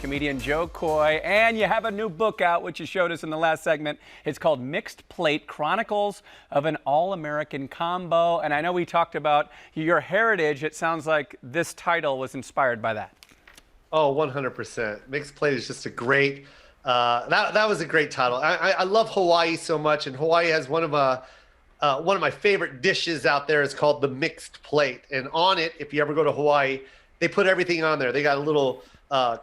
Comedian Jo Koy, and you have a new book out, which you showed us in the last segment. It's called Mixed Plate, Chronicles of an All-American Combo. And I know we talked about your heritage. It sounds like this title was inspired by that. Oh, 100%. Mixed Plate is just a great, that was a great title. I love Hawaii so much, and Hawaii has one of my favorite dishes out there. It's called the Mixed Plate. And on it, if you ever go to Hawaii, they put everything on there. They got a little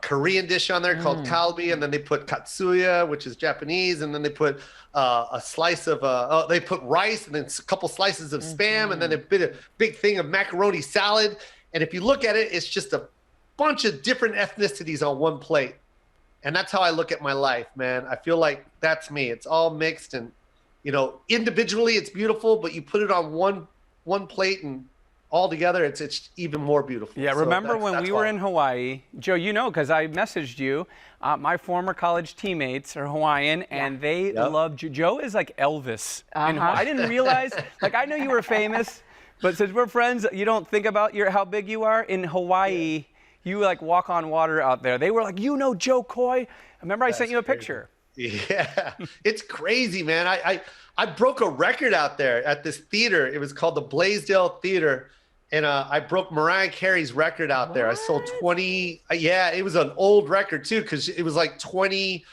Korean dish on there called kalbi, and then they put katsuya, which is Japanese, and then they put a slice of they put rice, and then a couple slices of spam, and then a big thing of macaroni salad. And if you look at it, it's just a bunch of different ethnicities on one plate. And that's how I look at my life, man. I feel like that's me. It's all mixed, and individually it's beautiful, but you put it on one plate and all together, it's even more beautiful. Yeah, so remember when we were in Hawaii, Jo, because I messaged you, my former college teammates are Hawaiian, and they love Jo is like Elvis. I didn't realize, I know you were famous, but since we're friends, you don't think about how big you are. In Hawaii, you walk on water out there. They were like, Jo Koy. I remember I sent you a picture. Yeah, it's crazy, man. I broke a record out there at this theater. It was called the Blaisdell Theater. And I broke Mariah Carey's record out there. I sold 20. Yeah, it was an old record too, because it was like 20.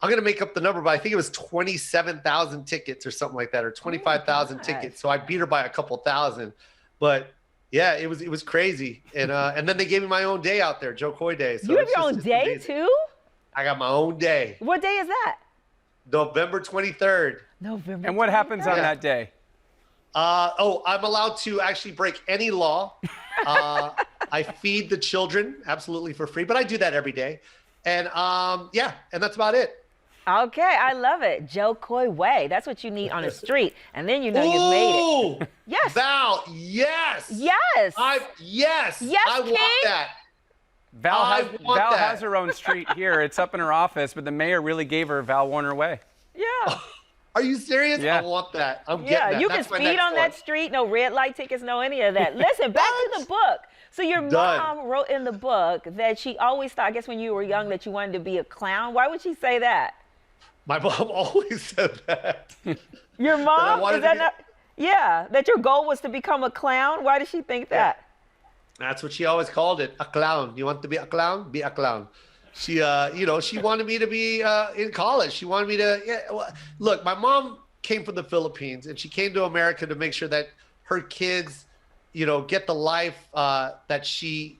I'm gonna make up the number, but I think it was 27,000 tickets or something like that, or 25,000 tickets. So I beat her by a couple thousand. But yeah, it was crazy. And then they gave me my own day out there, Jo Koy Day. So you have your own day too? I got my own day. What day is that? November 23rd. November. And what happens on that day? I'm allowed to actually break any law. I feed the children absolutely for free, but I do that every day. And and that's about it. Okay, I love it. Jo Koy Way. That's what you need on the street. And then you've made it. Yes. Val, yes. Yes. Yes. Yes, I King. want that. Val has her own street here. It's up in her office, but the mayor really gave her Val Warner Way. Yeah. Are you serious? Yeah. I want that. I'm getting that. You can speed on that street. No red light tickets, no any of that. Listen, back to the book. So your mom wrote in the book that she always thought, I guess when you were young, that you wanted to be a clown. Why would she say that? My mom always said that. Your mom? Is that not? Yeah, that your goal was to become a clown? Why did she think that? That's what she always called it, a clown. You want to be a clown? Be a clown. She, she wanted me to be in college. She wanted me to, look, my mom came from the Philippines, and she came to America to make sure that her kids, get the life that she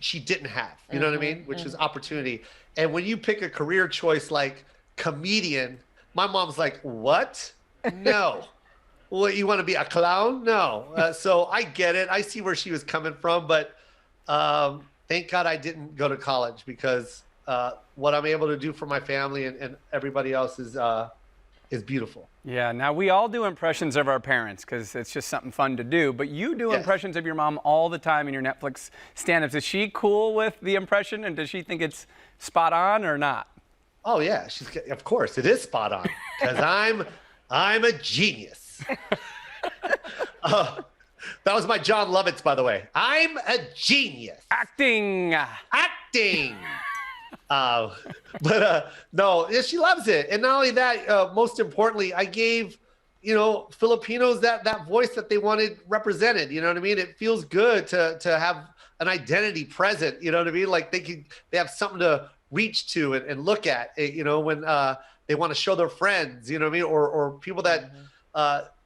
didn't have, you know what I mean? Which is opportunity. And when you pick a career choice like comedian, my mom's like, what? No. What, you want to be a clown? No. So I get it. I see where she was coming from, but thank God I didn't go to college, because what I'm able to do for my family and everybody else is beautiful. Yeah, now we all do impressions of our parents because it's just something fun to do, but you do impressions of your mom all the time in your Netflix stand-ups. Is she cool with the impression, and does she think it's spot on or not? Oh yeah, of course it is spot on, because I'm a genius. That was my John Lovitz, by the way. I'm a genius. Acting. No, she loves it. And not only that, most importantly, I gave, Filipinos that voice that they wanted represented. You know what I mean? It feels good to have an identity present. You know what I mean? Like they have something to reach to and look at, when they want to show their friends, you know what I mean? Or people that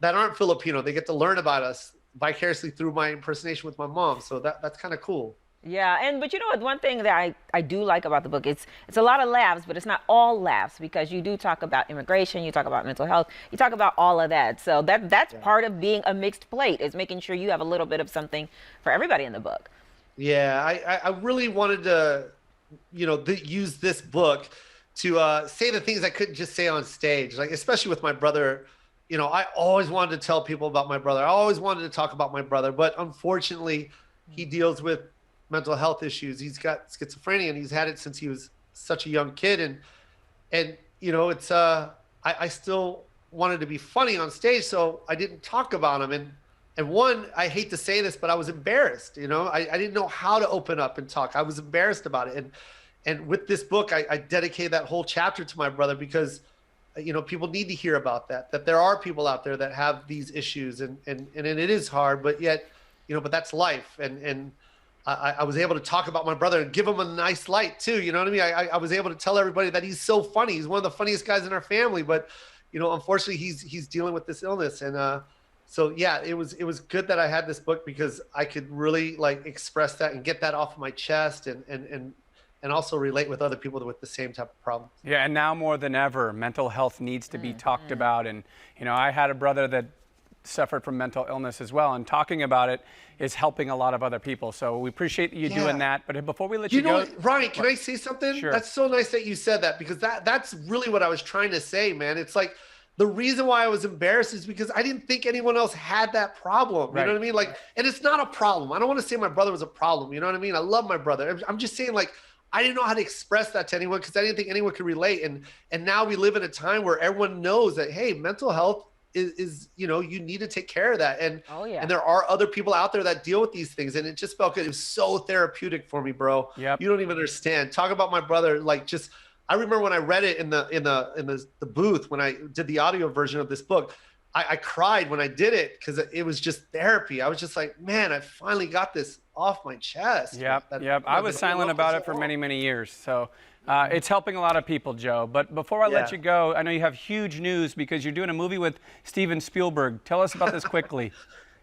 aren't Filipino, they get to learn about us vicariously through my impersonation with my mom. So that's kind of cool. Yeah, but one thing that I do like about the book, it's a lot of laughs, but it's not all laughs, because you do talk about immigration, you talk about mental health, you talk about all of that. So that's part of being a mixed plate, is making sure you have a little bit of something for everybody in the book. Yeah, I really wanted to, use this book to say the things I couldn't just say on stage, like especially with my brother. I always wanted to tell people about my brother. I always wanted to talk about my brother, but unfortunately, he deals with mental health issues. He's got schizophrenia, and he's had it since he was such a young kid. And it's I still wanted to be funny on stage, so I didn't talk about him. And one, I hate to say this, but I was embarrassed. I didn't know how to open up and talk. I was embarrassed about it. And with this book, I dedicate that whole chapter to my brother because, you know, people need to hear about that there are people out there that have these issues and it is hard, but yet, you know, but that's life. And I was able to talk about my brother and give him a nice light too. You know what I mean? I was able to tell everybody that he's so funny. He's one of the funniest guys in our family, but, you know, unfortunately he's dealing with this illness. And so yeah, it was good that I had this book because I could really like express that and get that off of my chest and also relate with other people with the same type of problems. Yeah, and now more than ever, mental health needs to be talked about. And, you know, I had a brother that suffered from mental illness as well, and talking about it is helping a lot of other people. So we appreciate you doing that. But before we let you go, Ryan, can I say something? Sure. That's so nice that you said that because that's really what I was trying to say, man. It's like the reason why I was embarrassed is because I didn't think anyone else had that problem. You know what I mean? Like, and it's not a problem. I don't want to say my brother was a problem. You know what I mean? I love my brother. I'm just saying, like, I didn't know how to express that to anyone because I didn't think anyone could relate. And now we live in a time where everyone knows that, hey, mental health is you know, you need to take care of that. And and there are other people out there that deal with these things. And it just felt good. It was so therapeutic for me, bro. Yep. You don't even understand. Talk about my brother. Like, just, I remember when I read it in the booth, when I did the audio version of this book, I cried when I did it because it was just therapy. I was just like, man, I finally got this off my chest. Yep. I was silent about it for many, many years. So it's helping a lot of people, Joe. But before I let you go, I know you have huge news because you're doing a movie with Steven Spielberg. Tell us about this quickly.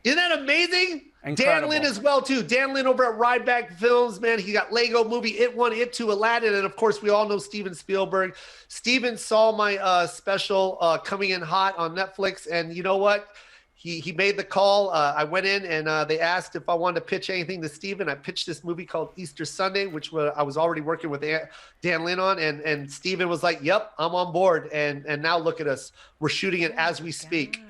Isn't that amazing? Incredible. Dan Lin as well, too. Dan Lin over at Rideback Films, man. He got Lego Movie, It 1, It 2, Aladdin, and of course, we all know Steven Spielberg. Steven saw my special coming in hot on Netflix, and you know what? He made the call. I went in, and they asked if I wanted to pitch anything to Steven. I pitched this movie called Easter Sunday, which I was already working with Dan Lin on, and Steven was like, yep, I'm on board, and now look at us. We're shooting it as we speak.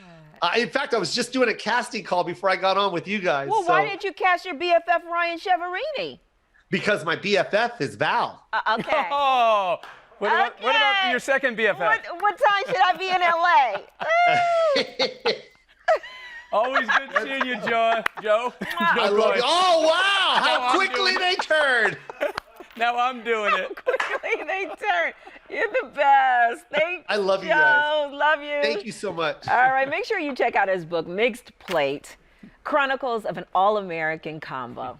In fact, I was just doing a casting call before I got on with you guys. Well, why didn't you cast your BFF Ryan Chiaverini? Because my BFF is Val. Okay. Oh, what about your second BFF? What time should I be in LA? Always good seeing you, Joe. Jo I love you. Oh, wow. How quickly they turned. Now I'm doing it. Quickly they turn. You're the best. I love you Joe. guys. Love you. Thank you so much. All right, make sure you check out his book, Mixed Plate, Chronicles of an All-American Combo.